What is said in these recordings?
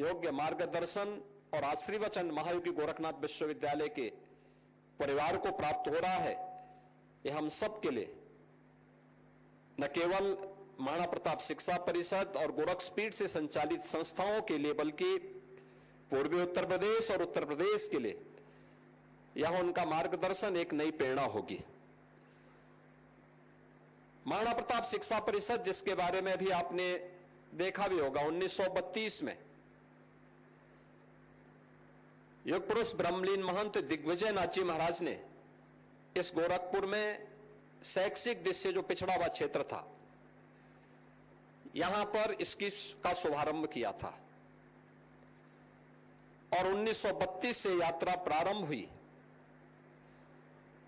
योग्य मार्गदर्शन और आशीर्वचन महायोगी गोरखनाथ विश्वविद्यालय के परिवार को प्राप्त हो रहा है, यह हम सब के लिए न केवल महाराणा प्रताप शिक्षा परिषद और गोरखपीठ से संचालित संस्थाओं के लिए बल्कि पूर्वी उत्तर प्रदेश और उत्तर प्रदेश के लिए यह उनका मार्गदर्शन एक नई प्रेरणा होगी। महाराणा प्रताप शिक्षा परिषद, जिसके बारे में भी आपने देखा भी होगा, 1932 में योग पुरुष ब्रह्मलीन महंत दिग्विजय नाथ जी महाराज ने इस गोरखपुर में शैक्षिक दृष्टि से जो पिछड़ा हुआ क्षेत्र था, यहां पर इसकी का शुभारंभ किया था और 1932 से यात्रा प्रारंभ हुई।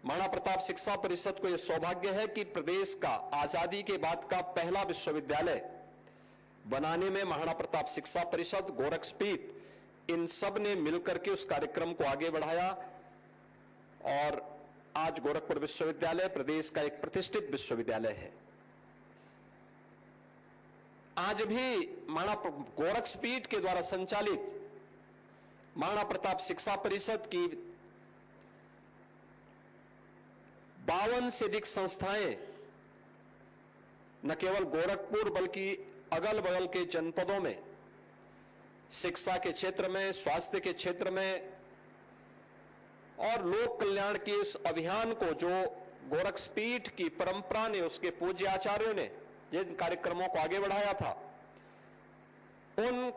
महाराणा प्रताप शिक्षा परिषद को यह सौभाग्य है कि प्रदेश का आजादी के बाद का पहला विश्वविद्यालय बनाने में महाराणा प्रताप शिक्षा परिषद, गोरखपीठ, इन सब ने मिलकर के उस कार्यक्रम को आगे बढ़ाया और आज गोरखपुर विश्वविद्यालय प्रदेश का एक प्रतिष्ठित विश्वविद्यालय है। आज भी महाराणा गोरखपीठ के द्वारा संचालित महाराणा प्रताप शिक्षा परिषद की 52 से अधिक संस्थाएं न केवल गोरखपुर बल्कि अगल बगल के जनपदों में शिक्षा के क्षेत्र में, स्वास्थ्य के क्षेत्र में और लोक कल्याण के इस अभियान को जो गोरखपीठ की परंपरा ने, उसके पूज्य आचार्यों ने जिन कार्यक्रमों को आगे बढ़ाया था, उन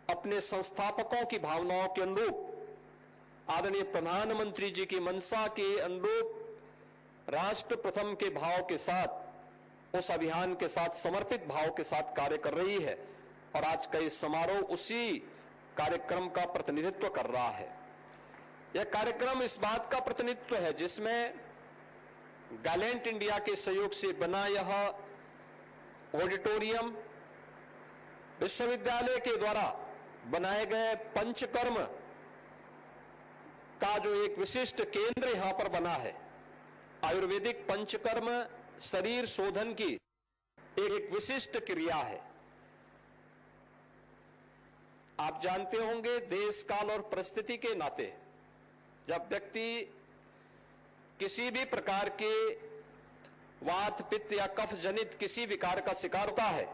अपने संस्थापकों की भावनाओं के अनुरूप, आदरणीय प्रधानमंत्री जी की मंशा के अनुरूप, राष्ट्र प्रथम के भाव के साथ, उस अभियान के साथ समर्पित भाव के साथ कार्य कर रही है और आज का इस समारोह उसी कार्यक्रम का प्रतिनिधित्व कर रहा है। यह कार्यक्रम इस बात का प्रतिनिधित्व है जिसमें गैलेंट इंडिया के सहयोग से बना यह ऑडिटोरियम, विश्वविद्यालय के द्वारा बनाए गए पंचकर्म का जो एक विशिष्ट केंद्र यहां पर बना है, आयुर्वेदिक पंचकर्म शरीर शोधन की एक विशिष्ट क्रिया है। आप जानते होंगे, देश काल और परिस्थिति के नाते जब व्यक्ति किसी भी प्रकार के वात, पित्त या कफ जनित किसी विकार का शिकार होता है,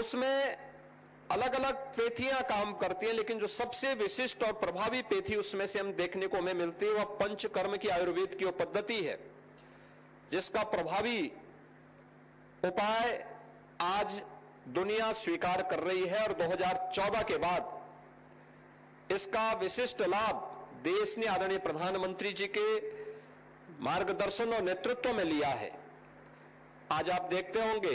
उसमें अलग अलग पेथियां काम करती हैं, लेकिन जो सबसे विशिष्ट और प्रभावी पेथी उसमें से हम देखने को हमें मिलती है, वह पंचकर्म की आयुर्वेद की वो पद्धति है जिसका प्रभावी उपाय आज दुनिया स्वीकार कर रही है और 2014 के बाद इसका विशिष्ट लाभ देश ने आदरणीय प्रधानमंत्री जी के मार्गदर्शन और नेतृत्व में लिया है। आज आप देखते होंगे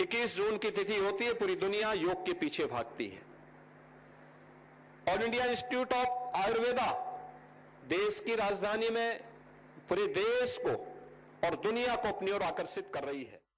21 जून की तिथि होती है, पूरी दुनिया योग के पीछे भागती है। All India institute of Ayurveda देश की राजधानी में पूरे देश को और दुनिया को अपनी ओर आकर्षित कर रही है।